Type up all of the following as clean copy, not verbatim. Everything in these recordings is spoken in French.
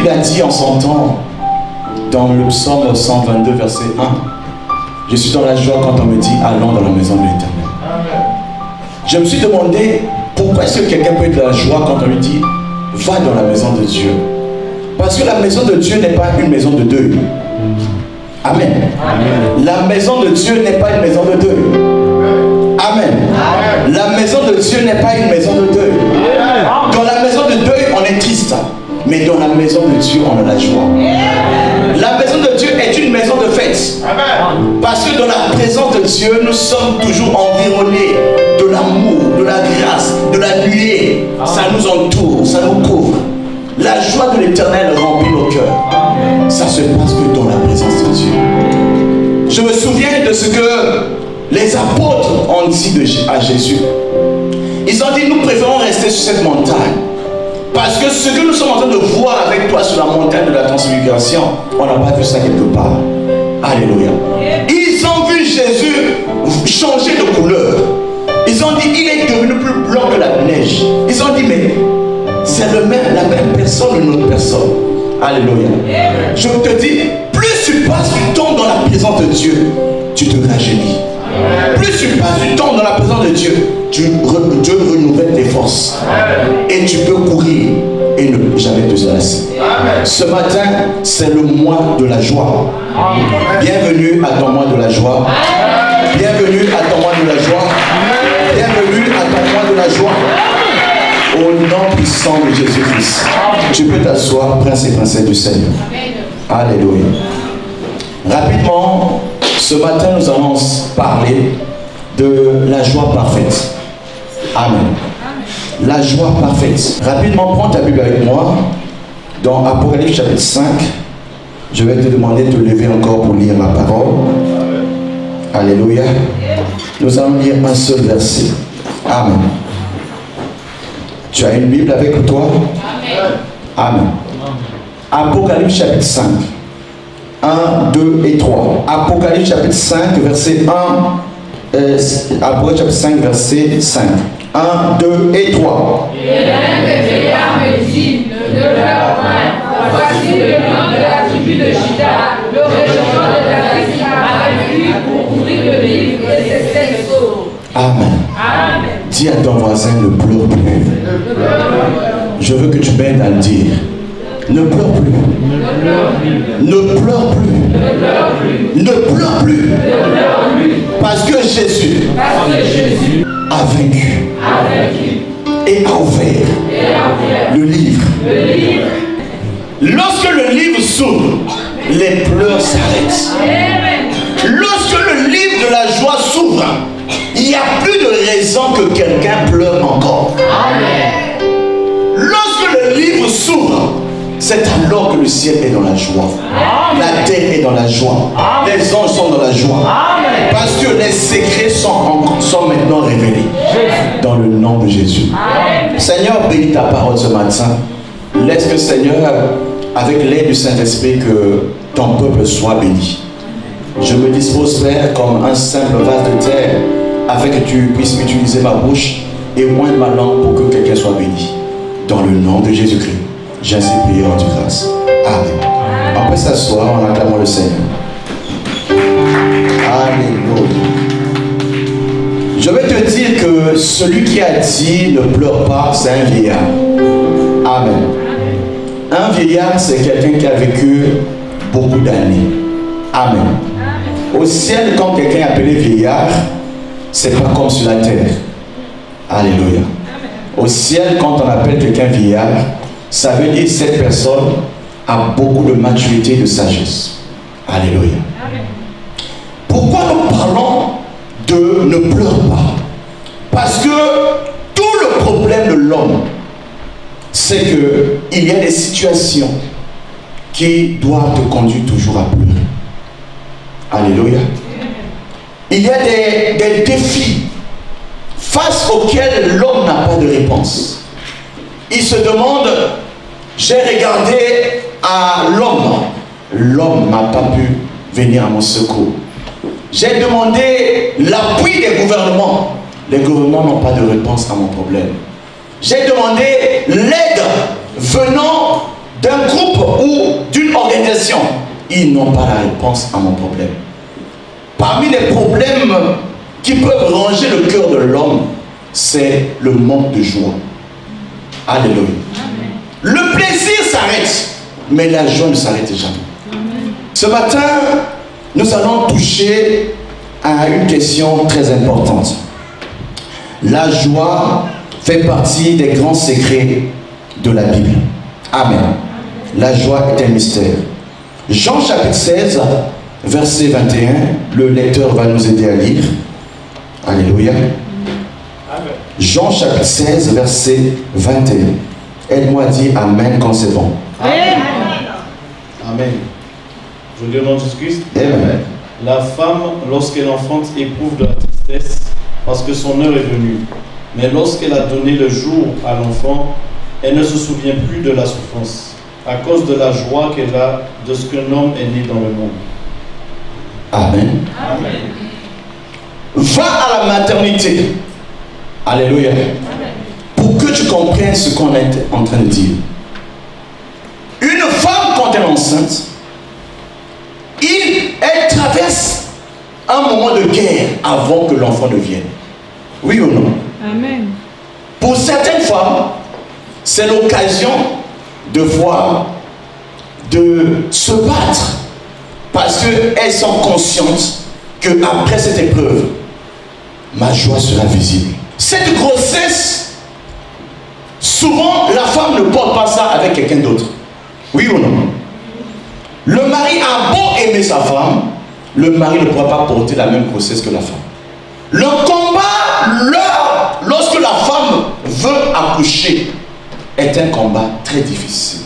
il a dit en son temps, dans le psaume 122, verset 1, je suis dans la joie quand on me dit allons dans la maison de l'Éternel. Je me suis demandé pourquoi est-ce que quelqu'un peut être dans la joie quand on lui dit va dans la maison de Dieu. Parce que la maison de Dieu n'est pas une maison de deuil. Amen. Amen. La maison de Dieu n'est pas une maison de deuil. Amen. Amen. La maison de Dieu n'est pas une maison de deuil. Amen. Dans la maison de deuil, on est triste. Mais dans la maison de Dieu, on a la joie. Amen. La maison de Dieu est une maison de fête. Amen. Parce que dans la présence de Dieu, nous sommes toujours environnés de l'amour, de la grâce, de la nuée. Ça nous entoure, ça nous couvre. La joie de l'Éternel remplit nos cœurs. Amen. Ça se passe que dans la présence de Dieu. Je me souviens de ce que les apôtres ont dit à Jésus. Ils ont dit, nous préférons rester sur cette montagne. Parce que ce que nous sommes en train de voir avec toi sur la montagne de la transfiguration, on n'a pas vu ça quelque part. Alléluia. Ils ont vu Jésus changer de couleur. Ils ont dit, il est devenu plus blanc que la neige. Ils ont dit, mais c'est la même personne, une autre personne. Alléluia. Je te dis, plus tu passes du temps dans la présence de Dieu, tu te rajeunis. Plus tu passes du temps dans la présence de Dieu, Dieu renouvelle tes forces. Et tu peux courir et ne jamais te lasser. Ce matin, c'est le mois de la joie. Bienvenue à ton mois de la joie. Bienvenue à ton mois de la joie. Bienvenue à ton mois de la joie. Au nom puissant de Jésus-Christ. Tu peux t'asseoir, prince et princesse du Seigneur. Alléluia. Rapidement, ce matin, nous allons parler de la joie parfaite. Amen. La joie parfaite. Rapidement, prends ta Bible avec moi. Dans Apocalypse chapitre 5, je vais te demander de te lever encore pour lire ma parole. Alléluia. Nous allons lire un seul verset. Amen. Tu as une Bible avec toi? Amen. Apocalypse chapitre 5. 1, 2 et 3. Apocalypse chapitre 5, verset 1. Apocalypse chapitre 5, verset 5. 1, 2 et 3. Et l'un des vieillards me dit, ne pleure point, voici le nom de la tribu de Juda, le régiment de David a vaincu pour ouvrir le livre et ses 7 sceaux. Amen. Amen. Dis à ton voisin, ne pleure plus. Je veux que tu m'aides à le dire. Ne pleure plus. Ne pleure plus. Ne pleure plus. Parce que Jésus a vaincu et a ouvert le livre. Lorsque le livre s'ouvre, les pleurs s'arrêtent. Lorsque le livre de la joie s'ouvre, il n'y a plus de raison que quelqu'un pleure encore. Lorsque le livre s'ouvre, c'est alors que le ciel est dans la joie. La terre est dans la joie. Les anges sont dans la joie. Parce que les secrets sont maintenant révélés. Dans le nom de Jésus. Seigneur, bénis ta parole ce matin. Laisse que, Seigneur, avec l'aide du Saint-Esprit, que ton peuple soit béni. Je me dispose, Père, comme un simple vase de terre, afin que tu puisses utiliser ma bouche et moindre ma langue pour que quelqu'un soit béni. Dans le nom de Jésus-Christ. J'ai ainsi prié en toute grâce. Amen. On peut s'asseoir en acclamant le Seigneur. Alléluia. Je vais te dire que celui qui a dit ne pleure pas, c'est un vieillard. Amen. Un vieillard, c'est quelqu'un qui a vécu beaucoup d'années. Amen. Au ciel, quand quelqu'un est appelé vieillard, c'est pas comme sur la terre. Alléluia. Au ciel, quand on appelle quelqu'un vieillard, ça veut dire que cette personne a beaucoup de maturité et de sagesse. Alléluia. Pourquoi nous parlons de ne pleure pas? Parce que tout le problème de l'homme, c'est qu'il y a des situations qui doivent te conduire toujours à pleurer. Alléluia. Il y a des défis face auxquels l'homme n'a pas de réponse. Il se demande, j'ai regardé à l'homme n'a pas pu venir à mon secours. J'ai demandé l'appui des gouvernements. Les gouvernements n'ont pas de réponse à mon problème. J'ai demandé l'aide venant d'un groupe ou d'une organisation, ils n'ont pas la réponse à mon problème. Parmi les problèmes qui peuvent ranger le cœur de l'homme, c'est le manque de joie. Alléluia. Amen. Le plaisir s'arrête, mais la joie ne s'arrête jamais. Amen. Ce matin, nous allons toucher à une question très importante. La joie fait partie des grands secrets de la Bible. Amen. La joie est un mystère. Jean chapitre 16, verset 21, le lecteur va nous aider à lire. Alléluia. Amen. Jean chapitre 16, verset 21. Aide-moi à dire Amen quand c'est bon. Amen. Amen. Je dis au nom de Jésus-Christ. Amen. La femme, lorsqu'elle enfante, éprouve de la tristesse parce que son heure est venue. Mais lorsqu'elle a donné le jour à l'enfant, elle ne se souvient plus de la souffrance à cause de la joie qu'elle a de ce qu'un homme est né dans le monde. Amen. Amen. Va à la maternité. Alléluia. Amen. Pour que tu comprennes ce qu'on est en train de dire. Une femme, quand elle est enceinte, elle traverse un moment de guerre avant que l'enfant ne vienne. Oui ou non? Amen. Pour certaines femmes, c'est l'occasion de voir, de se battre, parce qu'elles sont conscientes qu'après cette épreuve, ma joie sera visible. Cette grossesse, souvent la femme ne porte pas ça avec quelqu'un d'autre. Oui ou non? Le mari a beau aimer sa femme, le mari ne pourra pas porter la même grossesse que la femme. Le combat, lorsque la femme veut accoucher, est un combat très difficile.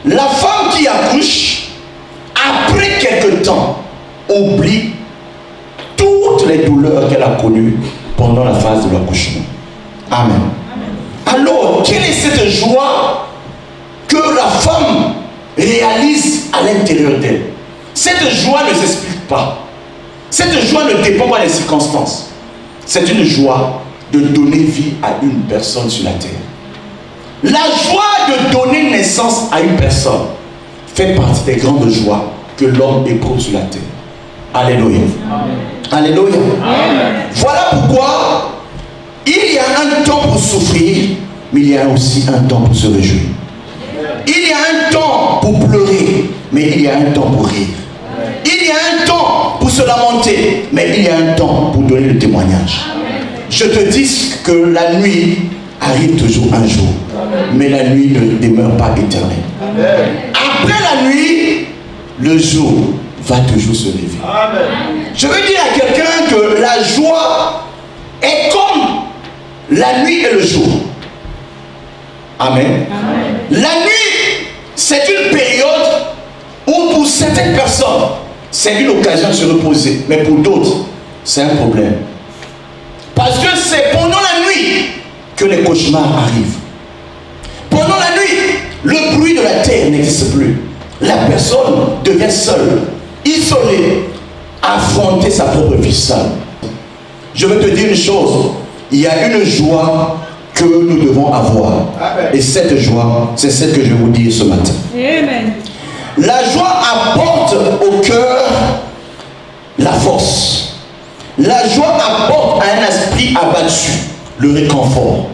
La femme qui accouche, après quelque temps, oublie toutes les douleurs qu'elle a connues pendant la phase de l'accouchement. Amen. Alors, quelle est cette joie que la femme réalise à l'intérieur d'elle? Cette joie ne s'explique pas. Cette joie ne dépend pas des circonstances. C'est une joie de donner vie à une personne sur la terre. La joie de donner naissance à une personne fait partie des grandes joies que l'homme éprouve sur la terre. Alléluia. Amen. Alléluia. Amen. Voilà pourquoi il y a un temps pour souffrir, mais il y a aussi un temps pour se réjouir. Il y a un temps pour pleurer, mais il y a un temps pour rire. Il y a un temps pour se lamenter, mais il y a un temps pour donner le témoignage. Je te dis que la nuit arrive toujours un jour, mais la nuit ne demeure pas éternelle. Après la nuit, le jour va toujours se lever. Je veux dire à quelqu'un que la joie est comme la nuit et le jour. Amen. La nuit, c'est une période où pour certaines personnes, c'est une occasion de se reposer. Mais pour d'autres, c'est un problème. Parce que c'est pendant la nuit que les cauchemars arrivent. Pendant la nuit, le bruit de la terre n'existe plus. La personne devient seule, isolée, affronter sa propre vie seule. Je veux te dire une chose, il y a une joie que nous devons avoir. Amen. Et cette joie, c'est celle que je vais vous dire ce matin. Amen. La joie apporte au cœur la force. La joie apporte à un esprit abattu le réconfort.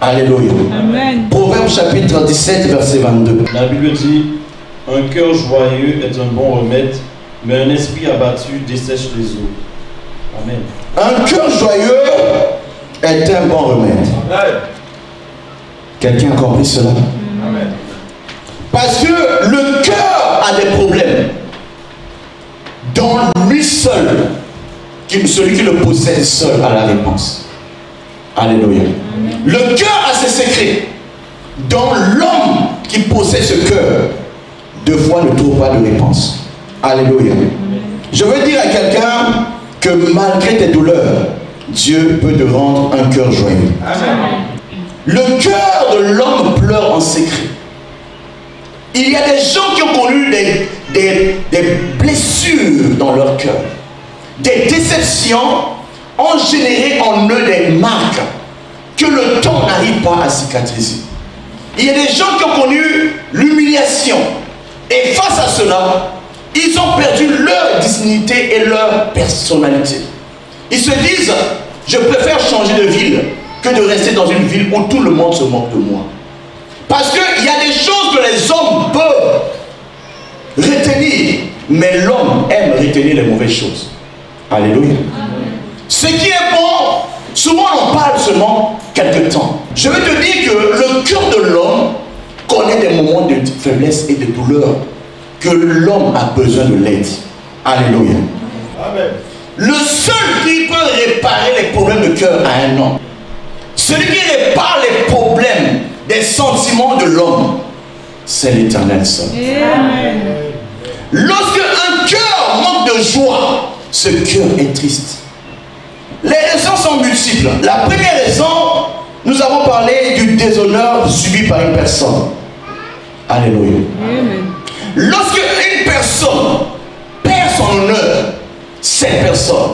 Alléluia. Amen. Proverbe chapitre 17, verset 22. La Bible dit, un cœur joyeux est un bon remède, mais un esprit abattu dessèche les eaux. Amen. Un cœur joyeux est un bon remède. Quelqu'un a compris cela? Amen. Parce que le cœur a des problèmes. Dans lui seul, celui qui le possède seul a la réponse. Alléluia. Amen. Le cœur a ses secrets. Dans l'homme qui possède ce cœur, deux fois ne trouve pas de réponse. Alléluia. Amen. Je veux dire à quelqu'un que malgré tes douleurs, Dieu peut te rendre un cœur joyeux. Amen. Le cœur de l'homme pleure en secret. Il y a des gens qui ont connu des blessures dans leur cœur. Des déceptions ont généré en eux des marques que le temps n'arrive pas à cicatriser. il y a des gens qui ont connu l'humiliation. Et face à cela, ils ont perdu leur dignité et leur personnalité. Ils se disent, je préfère changer de ville que de rester dans une ville où tout le monde se moque de moi. Parce qu'il y a des choses que les hommes peuvent retenir, mais l'homme aime retenir les mauvaises choses. Alléluia. Ce qui est bon, souvent on en parle seulement quelque temps. Je veux te dire que le cœur de l'homme connaît des moments de faiblesse et de douleur, que l'homme a besoin de l'aide. Alléluia. Amen. Le seul qui peut réparer les problèmes de cœur à un homme, celui qui répare les problèmes des sentiments de l'homme, c'est l'Éternel seul. Amen. Lorsque un cœur manque de joie, ce cœur est triste. Les raisons sont multiples. La première raison, nous avons parlé du déshonneur subi par une personne. Alléluia. Amen. Lorsque une personne perd son honneur, cette personne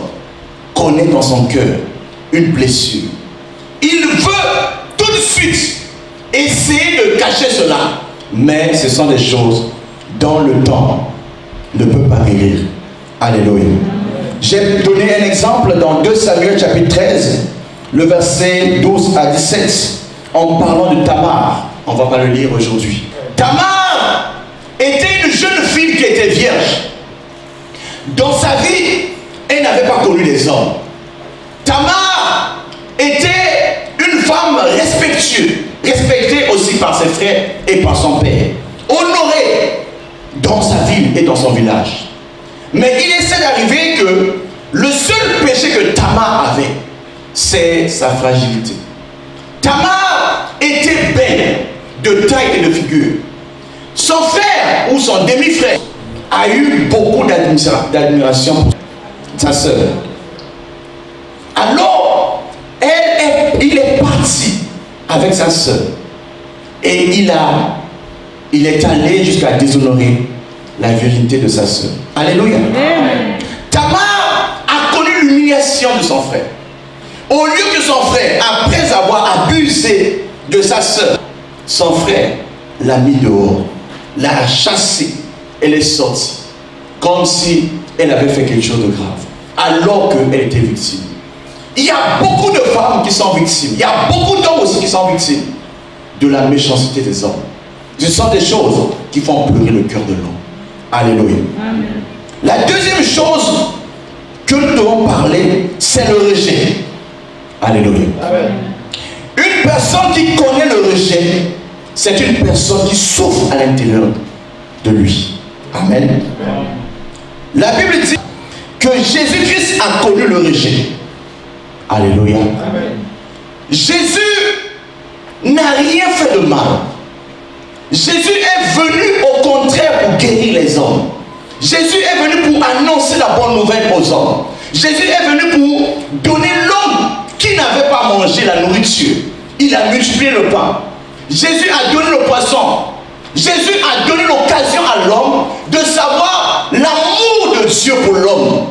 connaît dans son cœur une blessure. Il veut tout de suite essayer de cacher cela. Mais ce sont des choses dont le temps ne peut pas guérir. Alléluia. J'ai donné un exemple dans 2 Samuel chapitre 13, le verset 12 à 17, en parlant de Tamar. On ne va pas le lire aujourd'hui. Tamar était une jeune fille qui était vierge. Dans sa vie, elle n'avait pas connu les hommes. Tamar était une femme respectée aussi par ses frères et par son père, honorée dans sa ville et dans son village. Mais il essaie d'arriver que le seul péché que Tamar avait, c'est sa fragilité. Tamar était belle de taille et de figure. Son frère ou son demi-frère a eu beaucoup d'admiration pour sa sœur. Alors, il est parti avec sa sœur. Et il est allé jusqu'à déshonorer la virginité de sa sœur. Alléluia. Amen. Tamar a connu l'humiliation de son frère. Au lieu que son frère, après avoir abusé de sa sœur, son frère l'a mis dehors, l'a chassée, elle est sortie, comme si elle avait fait quelque chose de grave, alors qu'elle était victime. Il y a beaucoup de femmes qui sont victimes, il y a beaucoup d'hommes aussi qui sont victimes de la méchanceté des hommes. Ce sont des choses qui font pleurer le cœur de l'homme. Alléluia. Amen. La deuxième chose que nous devons parler, c'est le rejet. Alléluia. Amen. Une personne qui connaît le rejet, c'est une personne qui souffre à l'intérieur de lui. Amen. Amen. La Bible dit que Jésus-Christ a connu le rejet. Alléluia. Amen. Jésus n'a rien fait de mal. Jésus est venu au contraire pour guérir les hommes. Jésus est venu pour annoncer la bonne nouvelle aux hommes. Jésus est venu pour donner l'homme qui n'avait pas mangé la nourriture. Il a multiplié le pain. Jésus a donné le poisson. Jésus a donné l'occasion à l'homme de savoir l'amour de Dieu pour l'homme.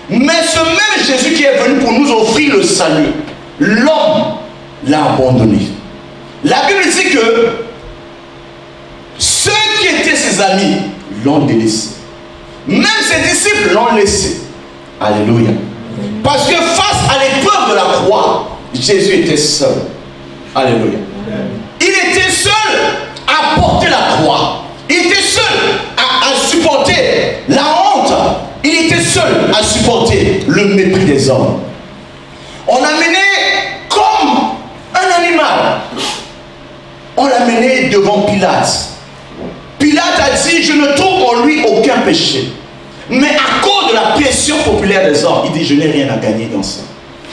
Mais ce même Jésus qui est venu pour nous offrir le salut, l'homme l'a abandonné. La Bible dit que ceux qui étaient ses amis l'ont délaissé. Même ses disciples l'ont laissé. Alléluia. Parce que face à l'épreuve de la croix, Jésus était seul. Alléluia. Il était seul à porter la croix. Il était seul à supporter la honte. Il était seul à supporter le mépris des hommes. On l'a mené comme un animal. On l'a mené devant Pilate. Pilate a dit, je ne trouve en lui aucun péché. Mais à cause de la pression populaire des hommes, il dit, je n'ai rien à gagner dans ça.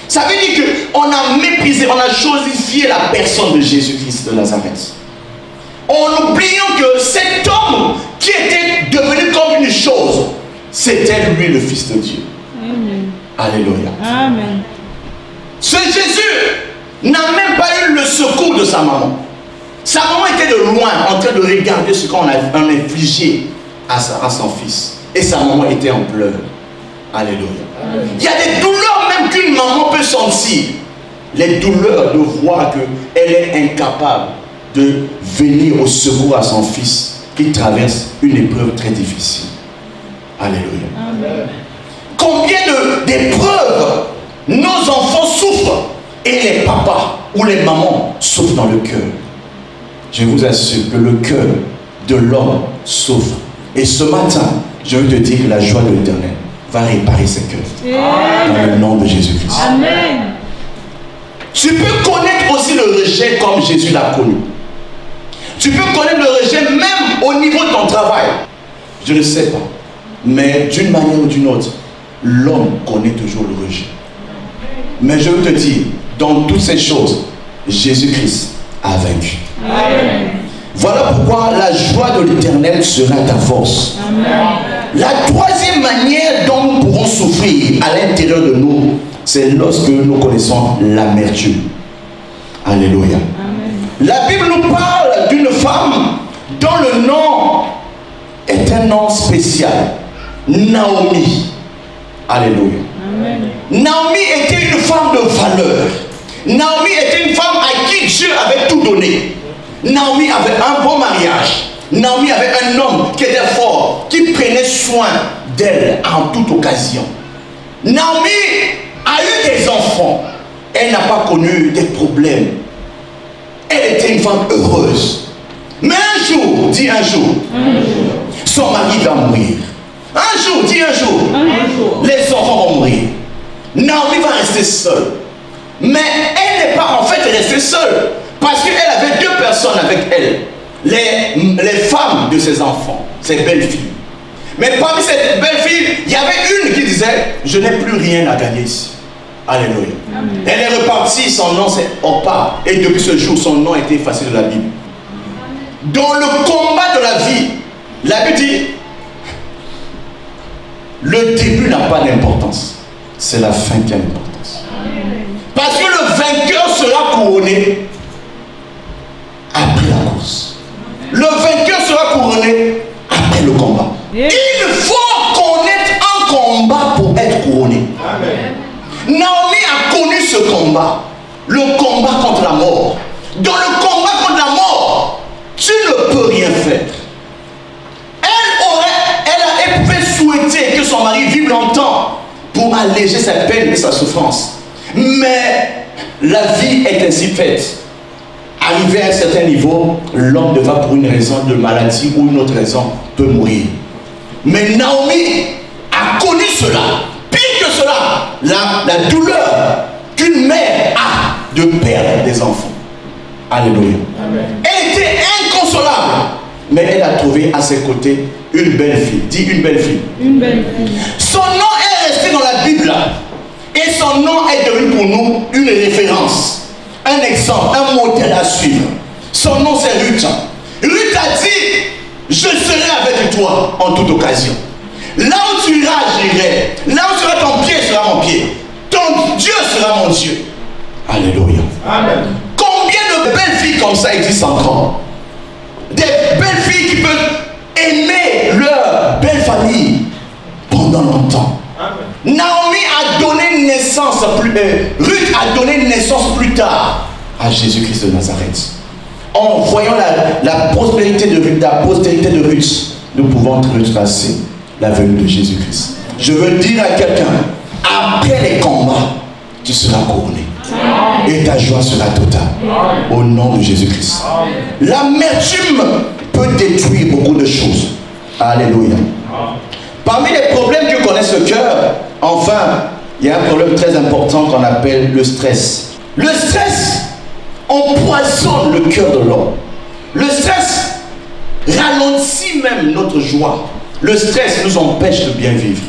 Ça veut dire qu'on a méprisé, on a chosifié la personne de Jésus-Christ de Nazareth. En oubliant que cet homme qui était devenu comme une chose, c'était lui le Fils de Dieu. Amen. Alléluia. Amen. Ce Jésus n'a même pas eu le secours de sa maman. Sa maman était de loin en train de regarder ce qu'on a infligé à son fils. Et sa maman était en pleurs. Alléluia. Amen. Il y a des douleurs même qu'une maman peut sentir. Les douleurs de voir qu'elle est incapable de venir au secours à son fils qui traverse une épreuve très difficile. Alléluia. Amen. Combien d'épreuves nos enfants souffrent et les papas ou les mamans souffrent dans le cœur. Je vous assure que le cœur de l'homme souffre. Et ce matin, je veux te dire que la joie de l'Éternel va réparer ses cœurs. Dans le nom de Jésus-Christ. Amen. Tu peux connaître aussi le rejet comme Jésus l'a connu. Tu peux connaître le rejet même au niveau de ton travail. Je ne sais pas. Mais d'une manière ou d'une autre, l'homme connaît toujours le rejet. Mais je veux te dire, dans toutes ces choses, Jésus-Christ a vaincu. Amen. Voilà pourquoi la joie de l'Éternel sera ta force. Amen. La troisième manière dont nous pourrons souffrir à l'intérieur de nous, c'est lorsque nous connaissons l'amertume. Alléluia. Amen. La Bible nous parle d'une femme dont le nom est un nom spécial. Naomi. Alléluia. Amen. Naomi était une femme de valeur. Naomi était une femme à qui Dieu avait tout donné. Naomi avait un bon mariage. Naomi avait un homme qui était fort, qui prenait soin d'elle en toute occasion. Naomi a eu des enfants. Elle n'a pas connu des problèmes. Elle était une femme heureuse. Mais un jour, dis un jour, son mari va mourir. Un jour, dis un jour, les enfants vont mourir. Naomi va rester seule. Mais elle n'est pas en fait restée seule. Parce qu'elle avait deux personnes avec elle. Les femmes de ses enfants, ses belles-filles. Mais parmi ces belles-filles, il y avait une qui disait, je n'ai plus rien à gagner ici. Alléluia. Amen. Elle est repartie, son nom c'est Orpa. Et depuis ce jour, son nom a été effacé de la Bible. Dans le combat de la vie, la Bible dit, le début n'a pas d'importance. C'est la fin qui a l'importance. Parce que le vainqueur sera couronné après la course. Le vainqueur sera couronné après le combat. Il faut connaître un combat pour être couronné. Amen. Naomi a connu ce combat. Le combat contre la mort. Dans le combat contre la mort, tu ne peux rien faire. Elle pouvait souhaiter que son mari vive longtemps pour alléger sa peine et sa souffrance. Mais la vie est ainsi faite. Arrivé à un certain niveau, l'homme devra pour une raison de maladie ou une autre raison peut mourir. Mais Naomi a connu cela. Pire que cela, la douleur qu'une mère a de perdre des enfants. Alléluia. Amen. Elle était inconsolable. Mais elle a trouvé à ses côtés une belle fille. Dis une belle fille. Une belle fille. Son nom est resté dans la Bible. Et son nom est devenu pour nous une référence. Un exemple, un modèle à suivre. Son nom c'est Ruth. Ruth a dit, je serai avec toi en toute occasion. Là où tu iras, j'irai. Là où sera ton pied, sera mon pied. Ton Dieu sera mon Dieu. Alléluia. Amen. Combien de belles filles comme ça existent encore? Des belles filles qui peuvent aimer leur belle famille pendant longtemps. Amen. Naomi a donné naissance Ruth a donné naissance plus tard à Jésus-Christ de Nazareth. En voyant la prospérité de Ruth, la postérité de Ruth, nous pouvons retracer la venue de Jésus-Christ. Je veux dire à quelqu'un, après les combats, tu seras couronné. Et ta joie sera totale. Au nom de Jésus-Christ. L'amertume peut détruire beaucoup de choses. Alléluia. Parmi les problèmes que connaît ce cœur, enfin, il y a un problème très important qu'on appelle le stress. Le stress empoisonne le cœur de l'homme. Le stress ralentit même notre joie. Le stress nous empêche de bien vivre.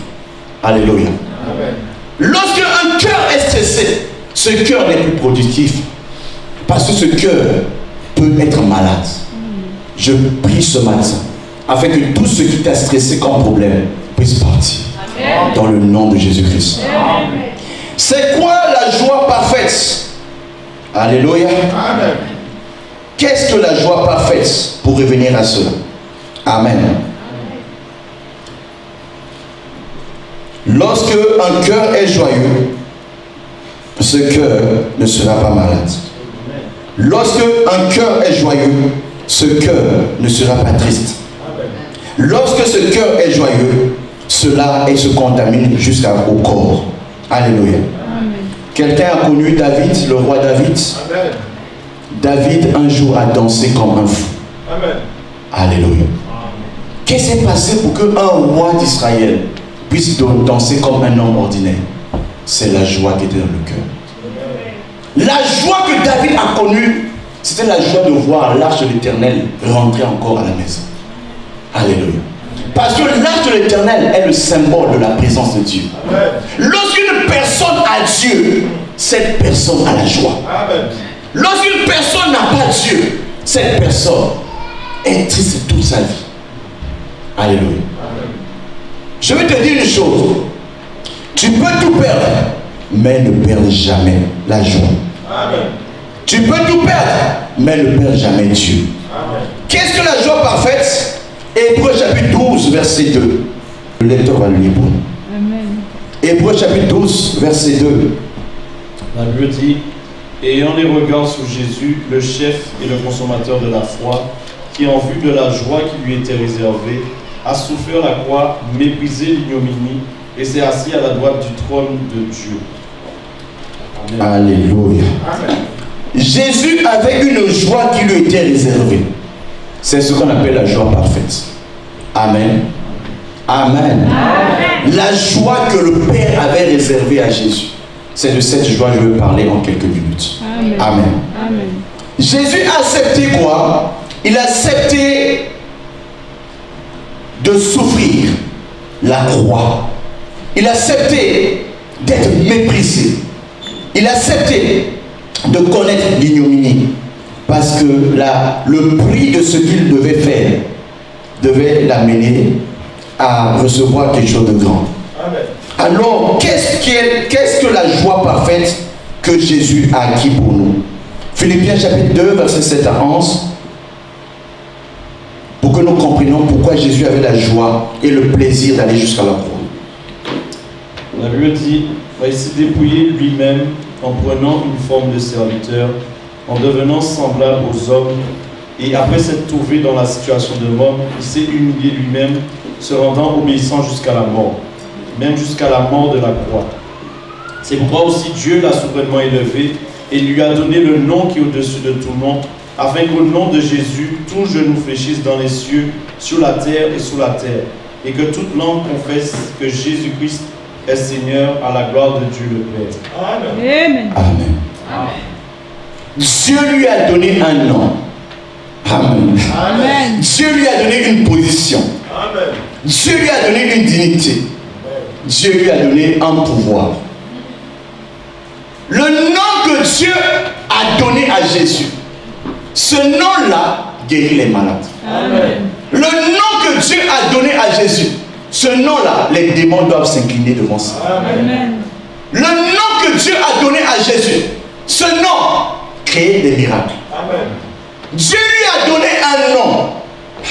Alléluia. Amen. Lorsque un cœur est stressé, ce cœur n'est plus productif. Parce que ce cœur peut être malade. Je prie ce matin afin que tout ce qui t'a stressé comme problème puisse partir. Amen. Dans le nom de Jésus-Christ. C'est quoi la joie parfaite? Alléluia. Amen. Qu'est-ce que la joie parfaite? Pour revenir à cela. Amen. Lorsque un cœur est joyeux, ce cœur ne sera pas malade. Lorsque un cœur est joyeux, ce cœur ne sera pas triste. Lorsque ce cœur est joyeux, cela se contamine jusqu'au corps. Alléluia. Quelqu'un a connu David, le roi David. Amen. David un jour a dansé comme un fou. Amen. Alléluia. Qu'est-ce qui s'est passé pour qu'un roi d'Israël puisse danser comme un homme ordinaire? C'est la joie qui était dans le cœur. La joie que David a connue, c'était la joie de voir l'arche de l'Éternel rentrer encore à la maison. Alléluia. Parce que l'arche de l'Éternel est le symbole de la présence de Dieu. Lorsqu'une personne a Dieu, cette personne a la joie. Lorsqu'une personne n'a pas Dieu, cette personne est triste toute sa vie. Alléluia. Je vais te dire une chose. Tu peux tout perdre, mais ne perds jamais la joie. Amen. Tu peux tout perdre, mais ne perds jamais Dieu. Qu'est-ce que la joie parfaite? Hébreux chapitre 12, verset 2. Le lecteur va le lire pour nous. Hébreux chapitre 12, verset 2. La Bible dit: ayant les regards sur Jésus, le chef et le consommateur de la foi, qui en vue de la joie qui lui était réservée, a souffert la croix, méprisé l'ignominie, et s'est assis à la droite du trône de Dieu. Amen. Alléluia. Amen. Jésus avait une joie qui lui était réservée. C'est ce qu'on appelle la joie parfaite. Amen. Amen. Amen. La joie que le Père avait réservée à Jésus. C'est de cette joie que je veux parler en quelques minutes. Amen. Amen. Amen. Jésus a accepté quoi? Il a accepté de souffrir la croix. Il a accepté d'être méprisé. Il a accepté de connaître l'ignominie. Parce que le prix de ce qu'il devait faire devait l'amener à recevoir quelque chose de grand. Amen. Alors, qu'est-ce que la joie parfaite que Jésus a acquis pour nous? Philippiens chapitre 2, verset 7 à 11. Pour que nous comprenions pourquoi Jésus avait la joie et le plaisir d'aller jusqu'à la croix. La Bible dit: il s'est dépouillé lui-même en prenant une forme de serviteur, en devenant semblable aux hommes, et après s'être trouvé dans la situation de mort, il s'est humilié lui-même, se rendant obéissant jusqu'à la mort, même jusqu'à la mort de la croix. C'est pourquoi aussi Dieu l'a souverainement élevé et lui a donné le nom qui est au-dessus de tout nom, afin qu'au nom de Jésus, tout genou fléchisse dans les cieux, sur la terre et sous la terre, et que toute langue confesse que Jésus-Christ est Seigneur, à la gloire de Dieu le Père. Amen. Amen. Amen. Dieu lui a donné un nom. Amen. Amen. Dieu lui a donné une position. Amen. Dieu lui a donné une dignité. Amen. Dieu lui a donné un pouvoir. Le nom que Dieu a donné à Jésus, ce nom-là guérit les malades. Amen. Le nom que Dieu a donné à Jésus, ce nom-là, les démons doivent s'incliner devant ça. Amen. Le nom que Dieu a donné à Jésus, ce nom crée des miracles. Amen. Dieu lui a donné un nom.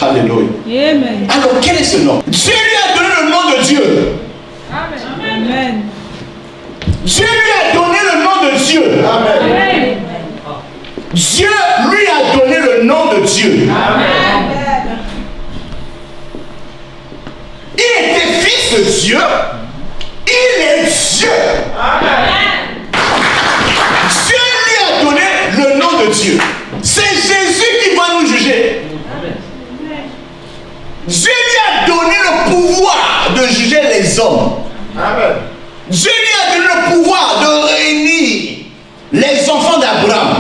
Alléluia. Amen. Alors quel est ce nom? Dieu lui a donné le nom de Dieu. Amen. Amen. Dieu lui a donné le nom de Dieu. Amen. Dieu lui a donné le nom de Dieu. Amen. Il était fils de Dieu. Il est Dieu. Amen. Dieu lui a donné le nom de Dieu. C'est Jésus qui va nous juger. Amen. Dieu lui a donné le pouvoir de juger les hommes. Amen. Dieu lui a donné le pouvoir de réunir les enfants d'Abraham.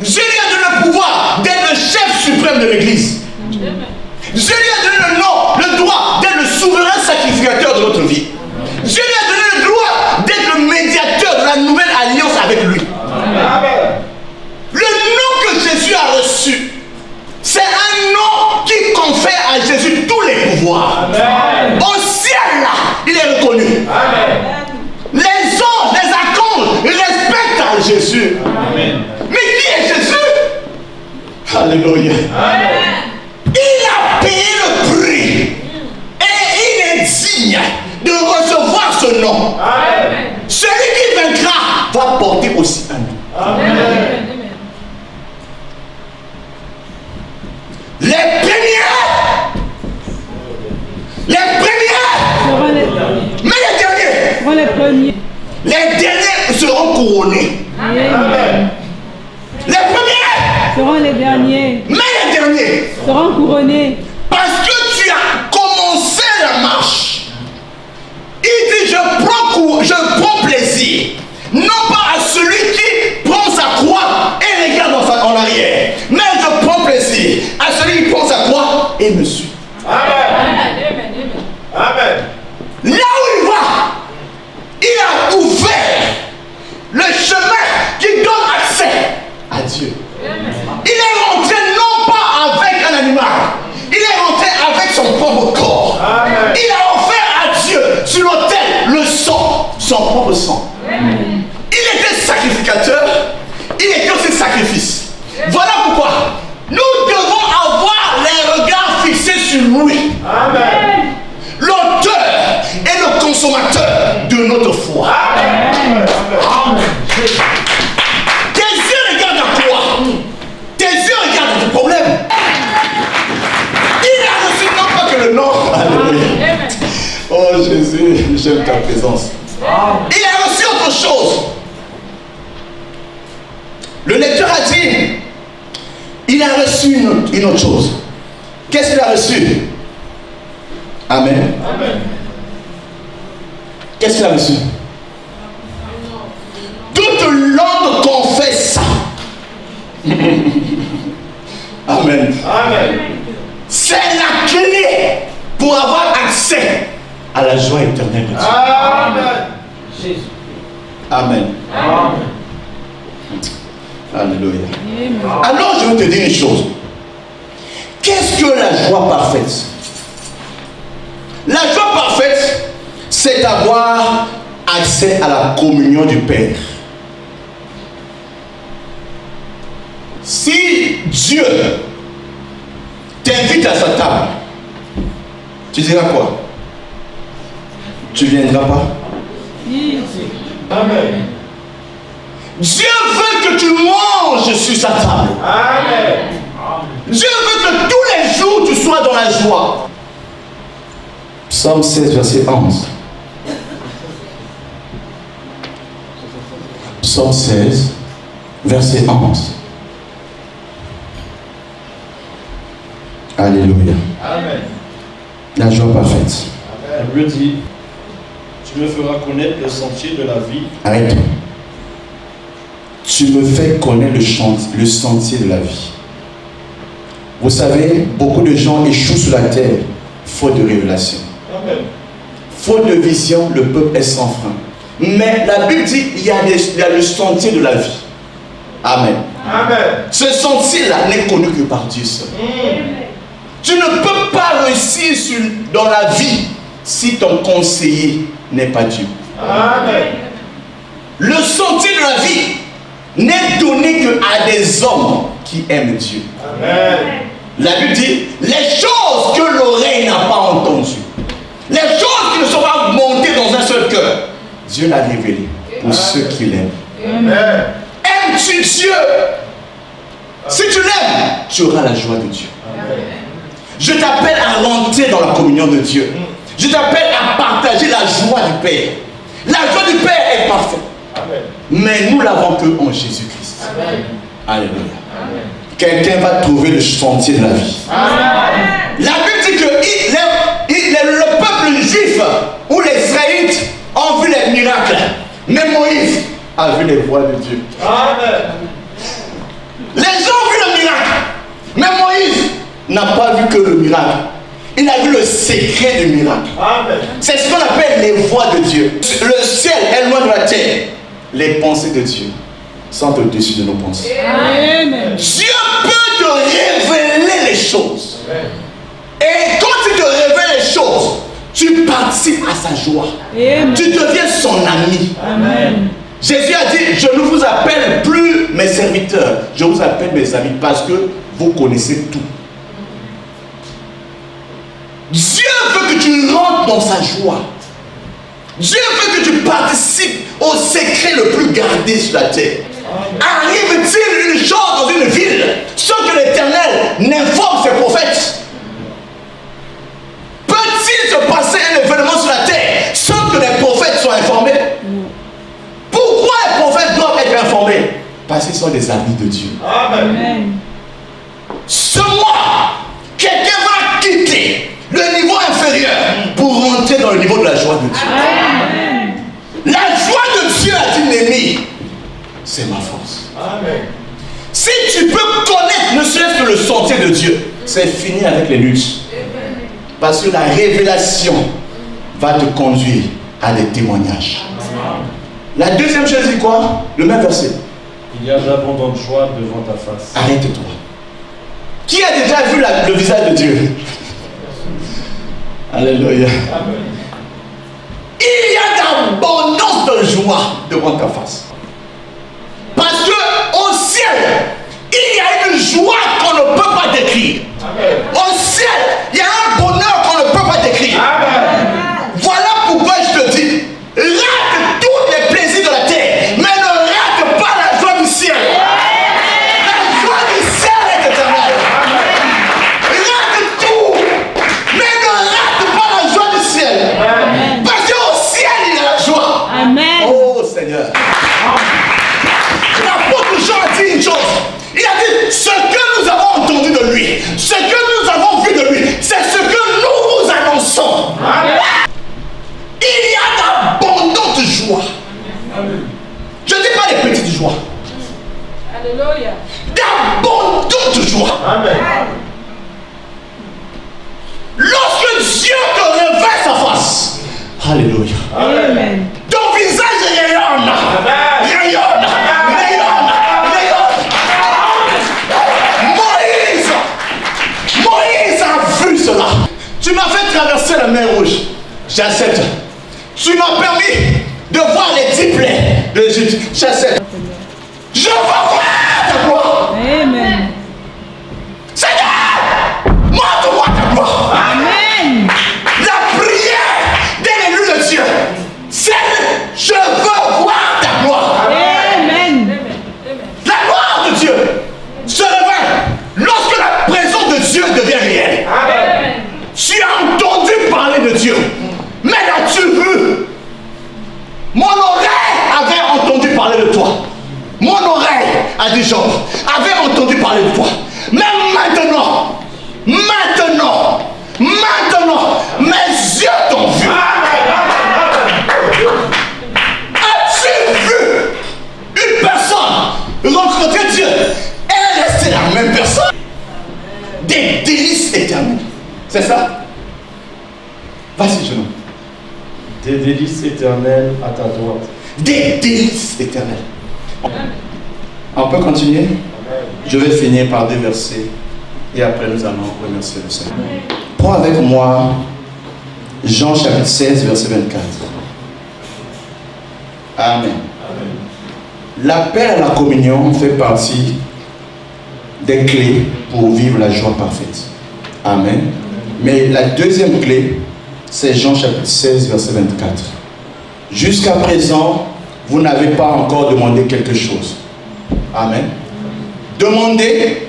Dieu lui a donné le pouvoir d'être le chef suprême de l'église. Dieu lui a donné le nom, le droit d'être le souverain sacrificateur de notre vie. Dieu lui a donné le droit d'être le médiateur de la nouvelle alliance avec lui. Amen. Le nom que Jésus a reçu, c'est un nom qui confère à Jésus tous les pouvoirs. Amen. Au ciel, là, il est reconnu. Amen. Les anges, les archanges, ils respectent Jésus. Amen. Mais qui est Jésus? Alléluia. Amen. Il a payé le prix. Et il est digne de recevoir ce nom. Amen. Celui qui vaincra va porter aussi un nom. Amen. couronnés. Amen. Les premiers Seront les derniers. mais les derniers Seront couronnés. parce que tu as commencé la marche. Il dit je prends plaisir non pas à celui qui prend sa croix et regarde en arrière, mais je prends plaisir à celui qui prend sa croix et me suit. Amen. Amen. Là où il va, il a ouvert le chemin qui donne accès à Dieu. Il est rentré non pas avec un animal, il est rentré avec son propre corps. Amen. Il a offert à Dieu sur l'autel le sang, son propre sang. Il était sacrificateur, il était aussi sacrifice. Voilà pourquoi nous devons avoir les regards fixés sur lui. Amen. L'auteur et le consommateur de notre foi. Amen. Tes yeux regardent à quoi? Tes yeux regardent à tes problèmes. Il a reçu non pas que le nom. Alléluia. Oh Jésus, j'aime ta présence. Il a reçu autre chose. Le lecteur a dit, il a reçu une autre chose. Qu'est-ce qu'il a reçu? Amen. Amen. Qu'est-ce qu'il a reçu? Toute langue confesse ça. Amen. Amen. C'est la clé pour avoir accès à la joie éternelle de Dieu. Amen. Amen. Amen. Alléluia. Alors je vais te dire une chose. Qu'est-ce que la joie parfaite? La joie parfaite, c'est avoir accès à la communion du Père. Si Dieu t'invite à sa table, tu diras quoi? Tu viendras pas? Amen. Dieu veut que tu manges sur sa table. Amen. Dieu veut que tous les jours tu sois dans la joie. Psaume 16, verset 11. Psaume 16, verset 11. Alléluia. Amen. La joie parfaite. La Bible dit, tu me feras connaître le sentier de la vie. Arrête. Tu me fais connaître le sentier de la vie. Vous savez, beaucoup de gens échouent sur la terre, faute de révélation. Amen. Faute de vision, le peuple est sans frein. Mais la Bible dit il y a le sentier de la vie. Amen. Amen. Ce sentier-là n'est connu que par Dieu seul. Tu ne peux pas réussir dans la vie si ton conseiller n'est pas Dieu. Amen. Le sentier de la vie n'est donné qu'à des hommes qui aiment Dieu. Amen. La Bible dit les choses que l'oreille n'a pas entendues, les choses qui ne sont pas montées dans un seul cœur, Dieu l'a révélé pour ceux qui l'aiment. Amen. Aimes-tu Dieu? Si tu l'aimes, tu auras la joie de Dieu. Je t'appelle à rentrer dans la communion de Dieu. Je t'appelle à partager la joie du Père. La joie du Père est parfaite. Amen. Mais nous l'avons que en Jésus-Christ. Amen. Alléluia. Quelqu'un va trouver le sentier de la vie. Amen. La Bible dit que le peuple juif ou les Israélites ont vu les miracles. Mais Moïse a vu les voies de Dieu. Amen. Les gens ont vu le miracle. Mais Moïse n'a pas vu que le miracle. Il a vu le secret du miracle. Amen. C'est ce qu'on appelle les voies de Dieu. Le ciel est loin de la terre. Les pensées de Dieu sont au-dessus de nos pensées. Amen. Dieu peut te révéler les choses. Amen. Et quand il te révèle les choses, tu participes à sa joie. Amen. Tu deviens son ami. Amen. Jésus a dit, je ne vous appelle plus mes serviteurs, je vous appelle mes amis parce que vous connaissez tout. Dieu veut que tu rentres dans sa joie. Dieu veut que tu participes au secret le plus gardé sur la terre. Arrive-t-il une chose dans une ville sans que l'Éternel n'informe ses prophètes? Peut-il se passer un événement sur la terre sans que les prophètes soient informés? Pourquoi les prophètes Parce qu'ils sont des amis de Dieu. Amen. Ce mois, quelqu'un va quitter le niveau inférieur pour rentrer dans le niveau de la joie de Dieu. Amen. La joie de Dieu, a dit Néhémie, c'est ma force. Amen. Si tu peux connaître ne serait-ce que le sentier de Dieu, c'est fini avec les luttes. Parce que la révélation va te conduire à des témoignages. La deuxième chose, c'est quoi? Le même verset. Il y a d'abondantes joies devant ta face. Arrête-toi. Qui a déjà vu le visage de Dieu? Alléluia. Il y a d'abondance de joie devant ta face. Parce que au ciel, il y a une joie qu'on ne peut pas décrire. Au ciel, il y a un bonheur qu'on ne peut pas décrire. Voilà pourquoi je te dis, rate tous les plaisirs de la terre, mais ne rate pas la joie du ciel. La joie du ciel est éternelle. Rate tout, mais ne rate pas la joie du ciel. Parce qu'au ciel, il y a la joie. Amen. Oh Seigneur. L'apôtre Jean a dit une chose. Il a dit, ce que nous avons entendu de lui, ce que nous avons vu de lui, c'est ce que nous vous annonçons. Il y a d'abondantes joies. Je ne dis pas les petites joies. Alléluia. D'abondantes joies. Lorsque Dieu te révèle sa face. Alléluia. Amen. Ton visage rayonne. Rayonne. Moïse a vu cela. Tu m'as fait traverser la mer Rouge. J'accepte. Tu m'as permis de voir les 10 plaies de l'Égypte. J'accepte. Je veux voir ta gloire. Amen. Seigneur, montre-moi ta gloire. Amen. La prière d'un élu de Dieu, c'est je veux voir ta gloire. Amen. La gloire de Dieu se révèle lorsque la présence de Dieu devient réelle. Tu as entendu parler de Dieu, mais l'as-tu vu? Mon oreille avait entendu parler de toi. Mon oreille, a dit Job, avait entendu parler de toi. Mais maintenant, mes yeux t'ont vu. As-tu vu une personne rencontrer Dieu et rester la même personne? Des délices éternelles. C'est ça? Vas-y, jeune homme. Des délices éternelles à ta droite. Des délices éternelles. On peut continuer? Je vais finir par 2 versets et après nous allons remercier le Seigneur. Prends avec moi Jean chapitre 16 verset 24. Amen. La paix et la communion fait partie des clés pour vivre la joie parfaite. Amen. Mais la deuxième clé, c'est Jean chapitre 16 verset 24. Jusqu'à présent, vous n'avez pas encore demandé quelque chose. Amen. Demandez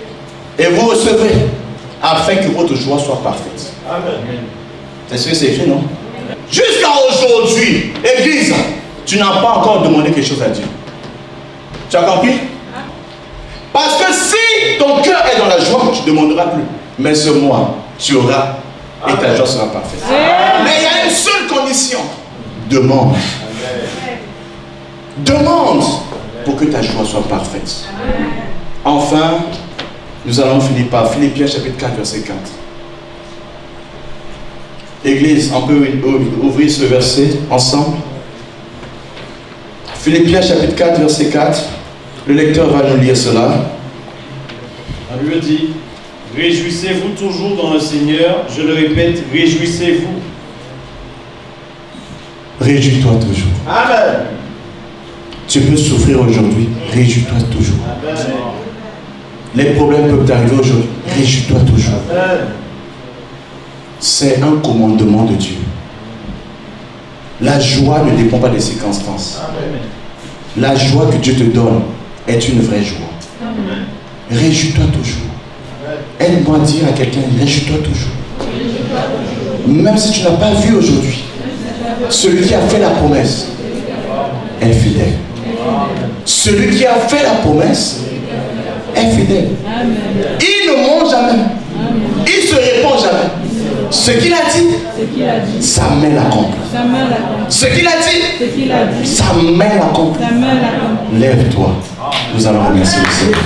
et vous recevrez afin que votre joie soit parfaite. Amen. C'est ce que c'est écrit, non? Jusqu'à aujourd'hui, Église, tu n'as pas encore demandé quelque chose à Dieu. Tu as compris? Parce que si ton cœur est dans la joie, tu ne demanderas plus. Mais ce mois, tu auras et ta joie sera parfaite. Mais il y a une seule condition. Demande. Demande pour que ta joie soit parfaite. Enfin, nous allons finir par Philippiens chapitre 4 verset 4. Église, on peut ouvrir ce verset ensemble. Philippiens chapitre 4 verset 4. Le lecteur va nous lire cela. On lui dit, réjouissez-vous toujours dans le Seigneur. Je le répète, réjouissez-vous. Réjouis-toi toujours. Amen. Tu peux souffrir aujourd'hui, réjouis-toi toujours. Amen. Les problèmes peuvent t'arriver aujourd'hui, réjouis-toi toujours. Amen. C'est un commandement de Dieu. La joie ne dépend pas des circonstances. Amen. La joie que Dieu te donne est une vraie joie. Amen. Réjouis-toi toujours. Aide-moi à dire à quelqu'un, réjouis-toi toujours. Même si tu n'as pas vu aujourd'hui, celui qui a fait la promesse est fidèle. Celui qui a fait la promesse est fidèle. Amen. Il ne ment jamais. Amen. Il se répand jamais. Ce qu'il a dit, Ce qu'il a dit, sa main l'accomplit. sa main l'accomplit. Ce qu'il a dit, Ce qu'il a dit, sa main l'accomplit. sa main l'accomplit. Lève-toi. Nous allons remercier le Seigneur.